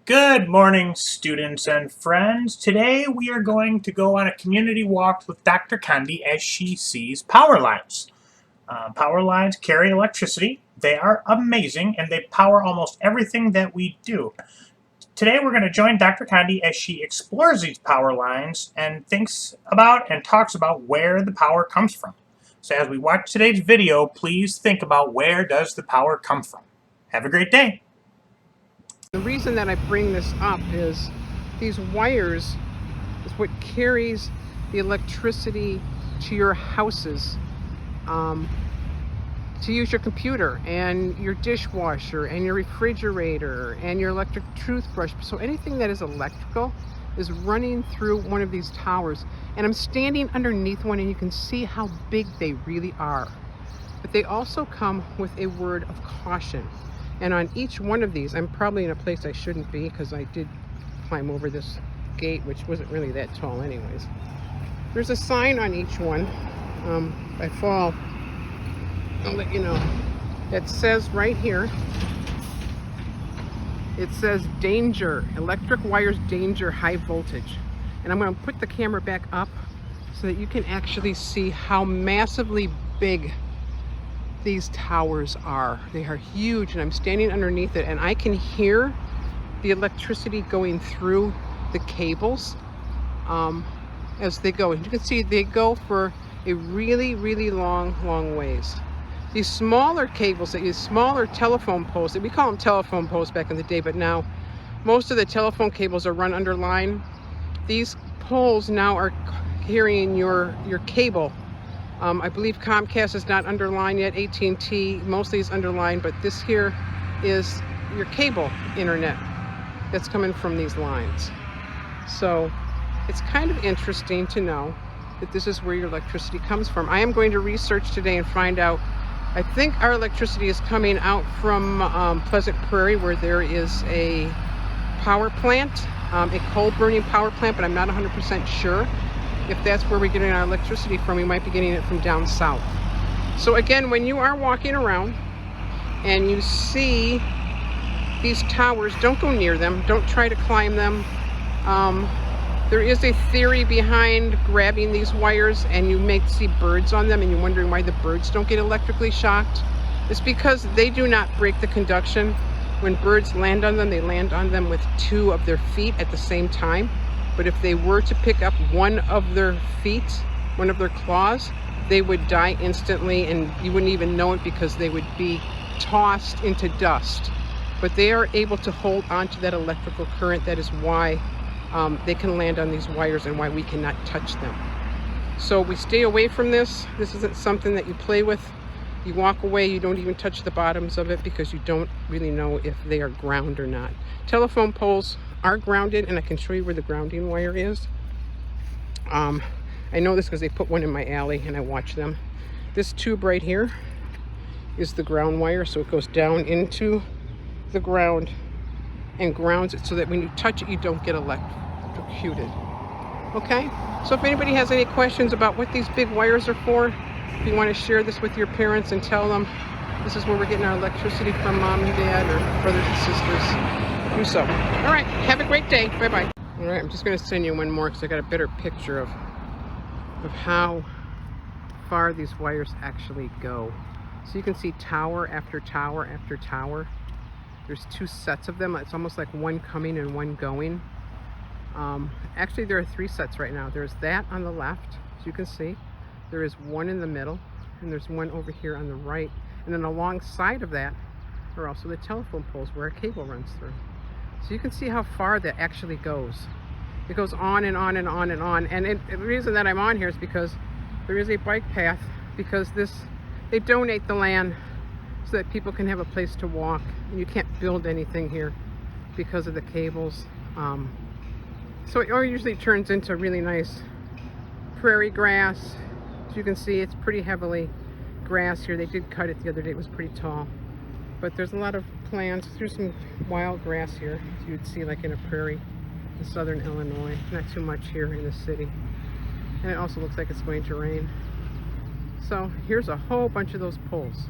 Good morning, students and friends. Today we are going to go on a community walk with Dr. Condi as she sees power lines. Power lines carry electricity. They are amazing and they power almost everything that we do. Today we're going to join Dr. Condi as she explores these power lines and thinks about and talks about where the power comes from. So as we watch today's video, please think about where does the power come from. Have a great day. The reason that I bring this up is these wires is what carries the electricity to your houses, to use your computer and your dishwasher and your refrigerator and your electric toothbrush. So anything that is electrical is running through one of these towers. And I'm standing underneath one and you can see how big they really are. But they also come with a word of caution. And on each one of these, I'm probably in a place I shouldn't be because I did climb over this gate, which wasn't really that tall anyways. There's a sign on each one. If I fall, I'll let you know. It says right here, it says danger, electric wires danger, high voltage. And I'm going to put the camera back up so that you can actually see how massively big these towers are. They are huge, and I'm standing underneath it and I can hear the electricity going through the cables as they go. And you can see they go for a really long ways. These smaller cables, these smaller telephone poles, we call them telephone poles back in the day, but now most of the telephone cables are run under line. These poles now are carrying your cable. I believe Comcast is not underlined yet, AT&T mostly is underlined, but this here is your cable internet that's coming from these lines. So it's kind of interesting to know that this is where your electricity comes from. I am going to research today and find out. I think our electricity is coming out from Pleasant Prairie, where there is a power plant, a coal burning power plant, but I'm not 100% sure. If that's where we're getting our electricity from, we might be getting it from down south. So again, when you are walking around and you see these towers, don't go near them. Don't try to climb them. There is a theory behind grabbing these wires, and you may see birds on them and you're wondering why the birds don't get electrically shocked. It's because they do not break the conduction. When birds land on them, they land on them with two of their feet at the same time. But if they were to pick up one of their feet, one of their claws, they would die instantly and you wouldn't even know it because they would be tossed into dust. But they are able to hold onto that electrical current. That is why they can land on these wires and why we cannot touch them. So we stay away from this. This isn't something that you play with. You walk away, you don't even touch the bottoms of it because you don't really know if they are ground or not. Telephone poles are grounded, and I can show you where the grounding wire is. I know this because they put one in my alley and I watch them. This tube right here is the ground wire, so it goes down into the ground and grounds it so that when you touch it, you don't get electrocuted. Okay? So if anybody has any questions about what these big wires are for, if you want to share this with your parents and tell them this is where we're getting our electricity from, mom and dad or brothers and sisters, do so. All right, have a great day. Bye-bye. All right, I'm just going to send you one more because I got a better picture of how far these wires actually go. So you can see tower after tower after tower. There's two sets of them. It's almost like one coming and one going. Actually, there are three sets right now. There's that on the left, as you can see. There is one in the middle, and there's one over here on the right. And then alongside of that are also the telephone poles where a cable runs through. So you can see how far that actually goes. It goes on and on and on and on. And the reason that I'm on here is because there is a bike path, because they donate the land so that people can have a place to walk. And you can't build anything here because of the cables. So it usually turns into really nice prairie grass. As you can see, it's pretty heavily grass here. They did cut it the other day. It was pretty tall. But there's a lot of plants. There's some wild grass here, as you'd see like in a prairie in southern Illinois. Not too much here in the city. And it also looks like it's going to rain. So here's a whole bunch of those poles.